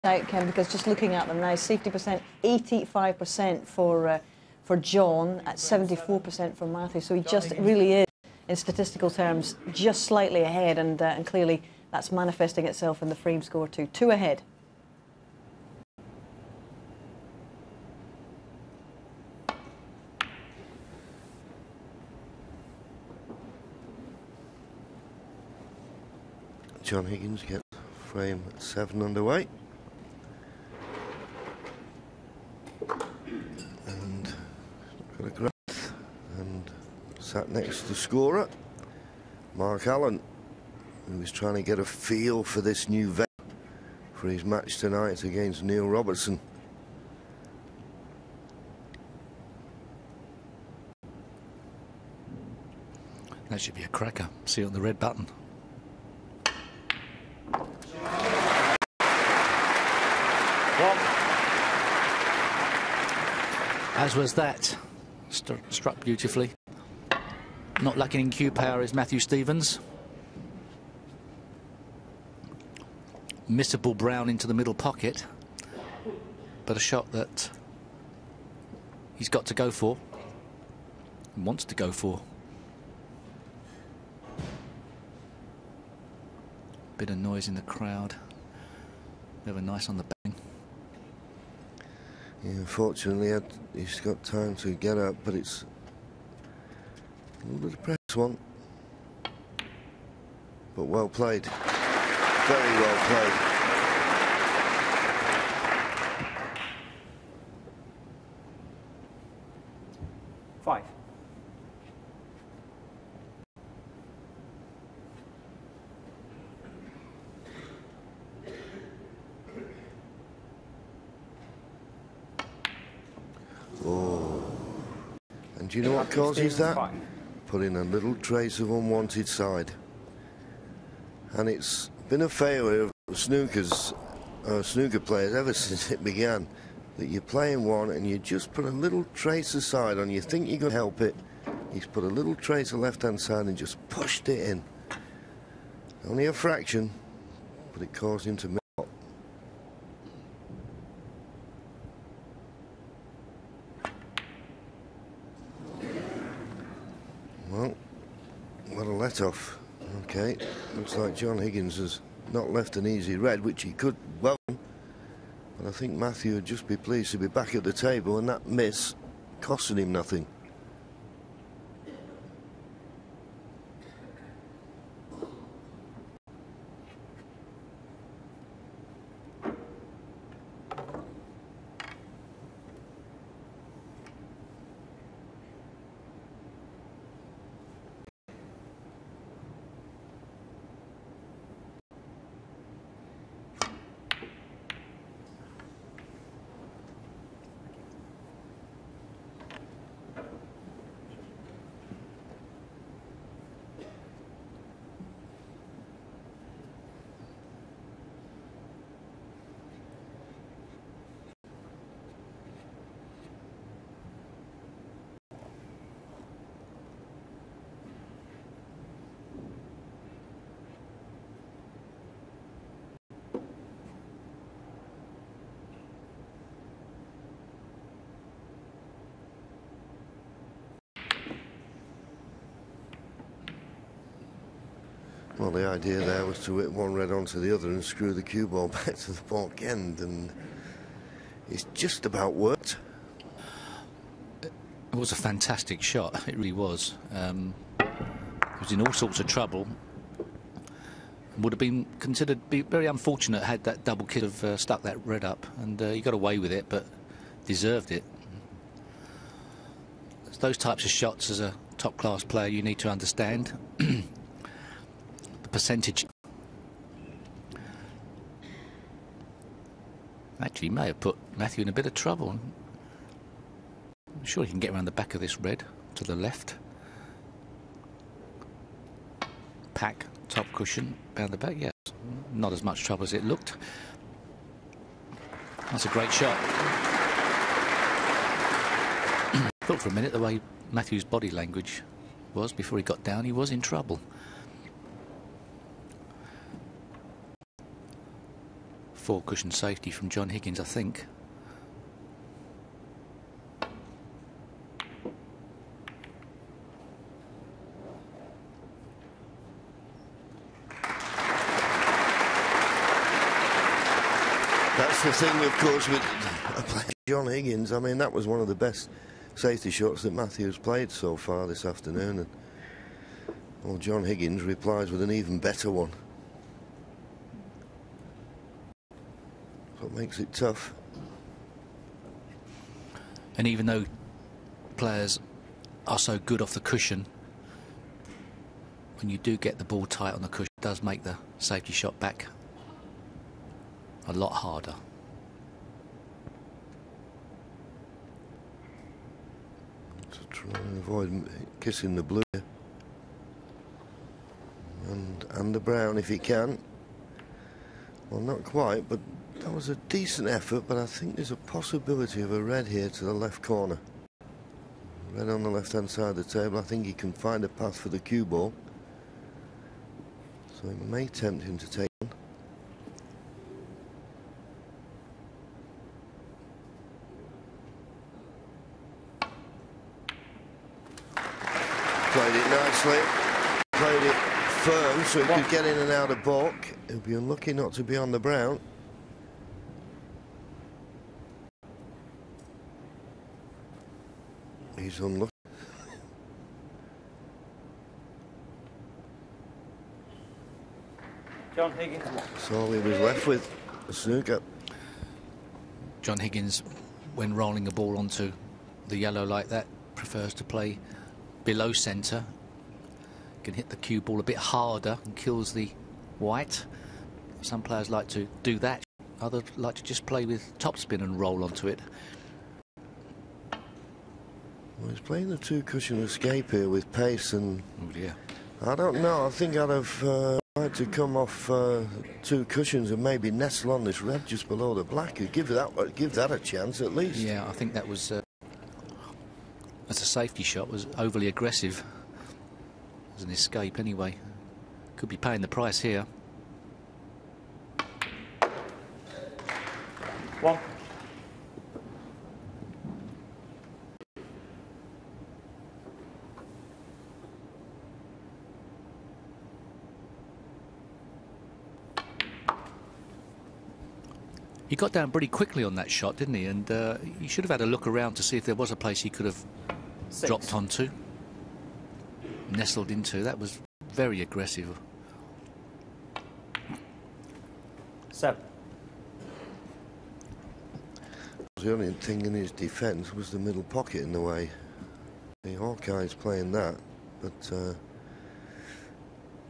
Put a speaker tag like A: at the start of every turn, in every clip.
A: outcome, because just looking at them now, safety percent 85% for John, at 74% for Mathew. So he just really is, in statistical terms, just slightly ahead, and clearly that's manifesting itself in the frame score too. 2 ahead.
B: John Higgins gets frame 7 underway. And got a graph and sat next to the scorer, Mark Allen, who was trying to get a feel for this new vet for his match tonight against Neil Robertson.
C: That should be a cracker. See it on the red button. As was that. Struck beautifully. Not lacking in cue power is Mathew Stevens. Missable Brown into the middle pocket, but a shot that he's got to go for, wants to go for. Bit of noise in the crowd. Never nice on the bang.
B: Yeah, unfortunately, he's got time to get up, but it's a little bit of press one. But well played. Very well played.
D: Five.
B: Oh. And do you know what causes that? Put in a little trace of unwanted side. And it's been a failure of snooker players ever since it began, that you're playing one and you just put a little trace of side on. You think you're going to help it. He's put a little trace of left-hand side and just pushed it in. Only a fraction, but it caused him to miss. Well, what a let-off. Okay, looks like John Higgins has not left an easy red, which he could well, but I think Mathew would just be pleased to be back at the table, and that miss costing him nothing. Well, the idea there was to whip one red onto the other and screw the cue ball back to the baulk end, and it's just about worked.
C: It was a fantastic shot, it really was. He was in all sorts of trouble. Would have been considered very unfortunate had that double kick have stuck that red up, and he got away with it, but deserved it. It's those types of shots as a top-class player you need to understand. Percentage actually may have put Mathew in a bit of trouble. I'm sure he can get around the back of this red to the left. Pack, top cushion, round the back, yes. Not as much trouble as it looked. That's a great shot. Thought for a minute the way Mathew's body language was before he got down, he was in trouble. 4 cushion safety from John Higgins, I think.
B: That's the thing, of course, with John Higgins. I mean, that was one of the best safety shots that Mathew's played so far this afternoon. And well, John Higgins replies with an even better one. What makes it tough.
C: And even though players are so good off the cushion, when you do get the ball tight on the cushion, it does make the safety shot back a lot harder.
B: To try and avoid kissing the blue and the brown if he can. Well, not quite, but that was a decent effort, but I think there's a possibility of a red here to the left corner. Red on the left-hand side of the table. I think he can find a path for the cue ball. So it may tempt him to take one. Played it nicely. Played it firm so he could get in and out of balk. He'll be unlucky not to be on the brown. He's unlucky.
D: John Higgins.
B: That's all he was left with, a snooker.
C: John Higgins, when rolling a ball onto the yellow like that, prefers to play below centre. Can hit the cue ball a bit harder and kills the white. Some players like to do that. Others like to just play with topspin and roll onto it.
B: Well, he's playing the 2 cushion escape here with pace, and
C: Oh dear.
B: I don't know. I think I'd have tried to come off 2 cushions and maybe nestle on this red just below the black. Give that a chance at least.
C: Yeah, I think that was as a safety shot was overly aggressive. As an escape anyway. Could be paying the price here.
D: 1.
C: He got down pretty quickly on that shot, didn't he? And he should have had a look around to see if there was a place he could have
D: 6.
C: dropped onto. Nestled into. That was very aggressive.
D: 7.
B: The only thing in his defence was the middle pocket in the way. The Hawkeye's playing that,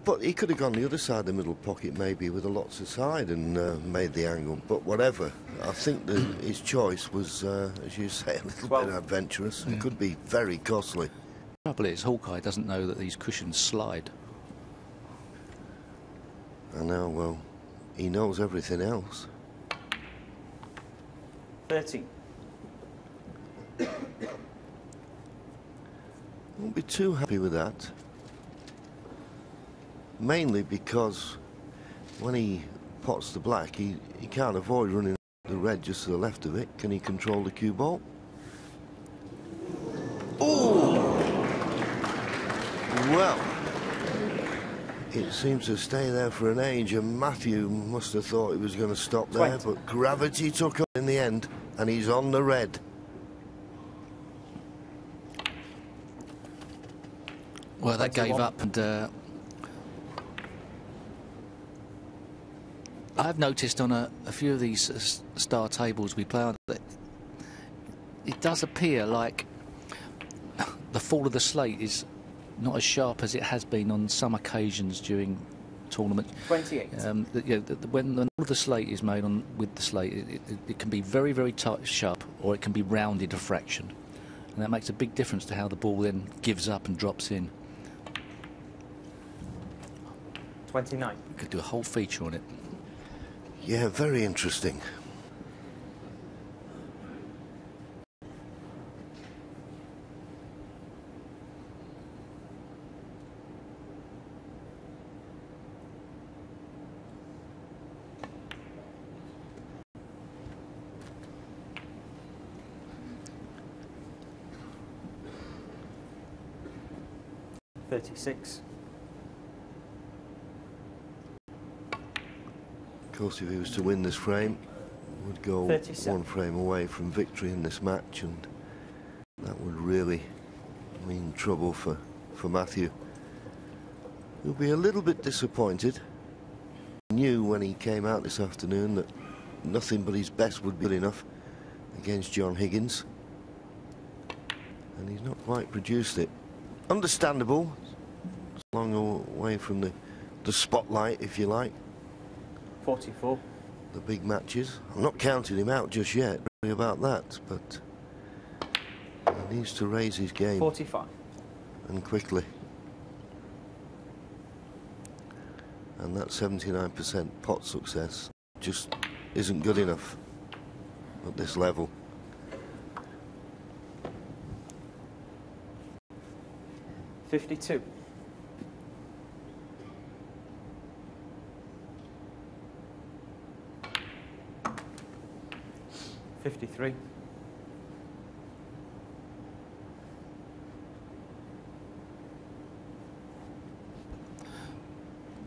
B: but he could have gone the other side of the middle pocket maybe with a lots aside and made the angle. But whatever, I think his choice was, as you say, a little bit adventurous.
C: Yeah.
B: It could be very costly.
C: The trouble is, Hawkeye doesn't know that these cushions slide.
B: I know, well, he knows everything else.
D: 13.
B: Won't be too happy with that. Mainly because when he pots the black, he can't avoid running the red just to the left of it. Can he control the cue ball? Oh! Well, it seems to stay there for an age, and Mathew must have thought it was going to stop there,
D: 20.
B: but gravity took up in the end, and he's on the red.
C: Well, that
D: 21.
C: gave up, and I've noticed on a few of these star tables we play on that it does appear like the fall of the slate is not as sharp as it has been on some occasions during tournament.
D: 28.
C: When the fall of the slate is made on with the slate, it can be very, very sharp, or it can be rounded a fraction, and that makes a big difference to how the ball then gives up and drops in.
D: 29.
C: You could do a whole feature on it.
B: Yeah, very interesting.
D: 36.
B: Of course, if he was to win this frame, would go
D: 37.
B: one frame away from victory in this match, and that would really mean trouble for Mathew. He'll be a little bit disappointed. He knew when he came out this afternoon that nothing but his best would be good enough against John Higgins, and he's not quite produced it. Understandable. It's a long way from the spotlight, if you like.
D: 44.
B: The big matches. I'm not counting him out just yet, really, about that, but he needs to raise his game.
D: 45.
B: And quickly. And that 79% pot success just isn't good enough at this level.
D: $52. $53.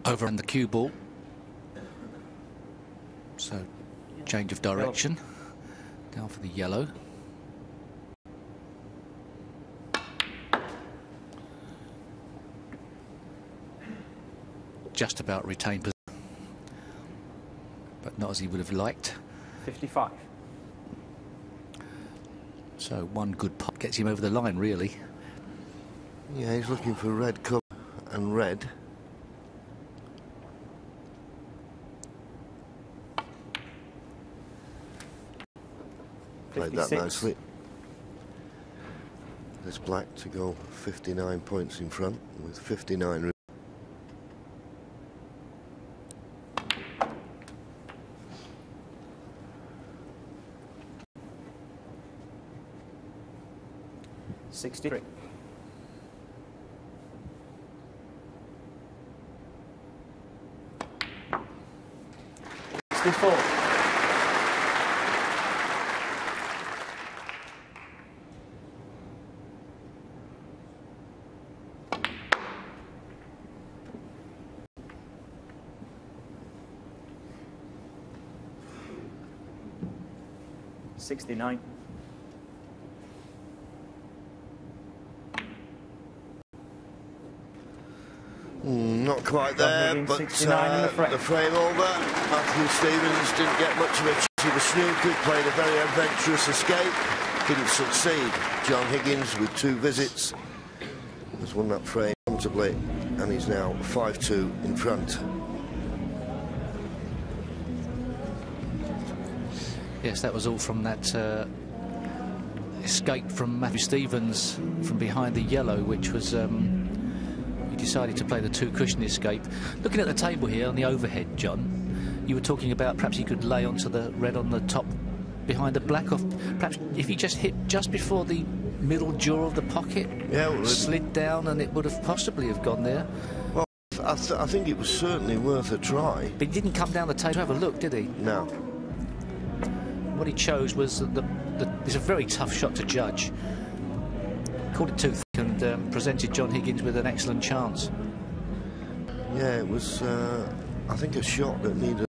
C: Over on the cue ball. So, change of direction. Down for the yellow. Just about retained position, but not as he would have liked.
D: 55.
C: So one good pot gets him over the line, really.
B: Yeah, he's looking for red cup and red. Played that
D: 56.
B: nicely. This black to go 59 points in front with 59.
D: $63. $64. $69.
B: Not quite there, but the frame over. Mathew Stevens didn't get much of a chance. He was snookered, played a very adventurous escape, didn't succeed. John Higgins, with 2 visits, has won that frame comfortably, and he's now 5-2 in front.
C: Yes, that was all from that escape from Mathew Stevens from behind the yellow, which was he decided to play the 2-cushion escape. Looking at the table here on the overhead, John, you were talking about perhaps he could lay onto the red on the top behind the black, off. Perhaps if he just hit just before the middle jaw of the pocket,
B: yeah, well,
C: slid down, and it would have possibly have gone there.
B: Well, I think it was certainly worth a try.
C: But he didn't come down the table to have a look, did he?
B: No.
C: What he chose was it's a very tough shot to judge. Called it too thick and presented John Higgins with an excellent chance.
B: Yeah, it was, I think, a shot that needed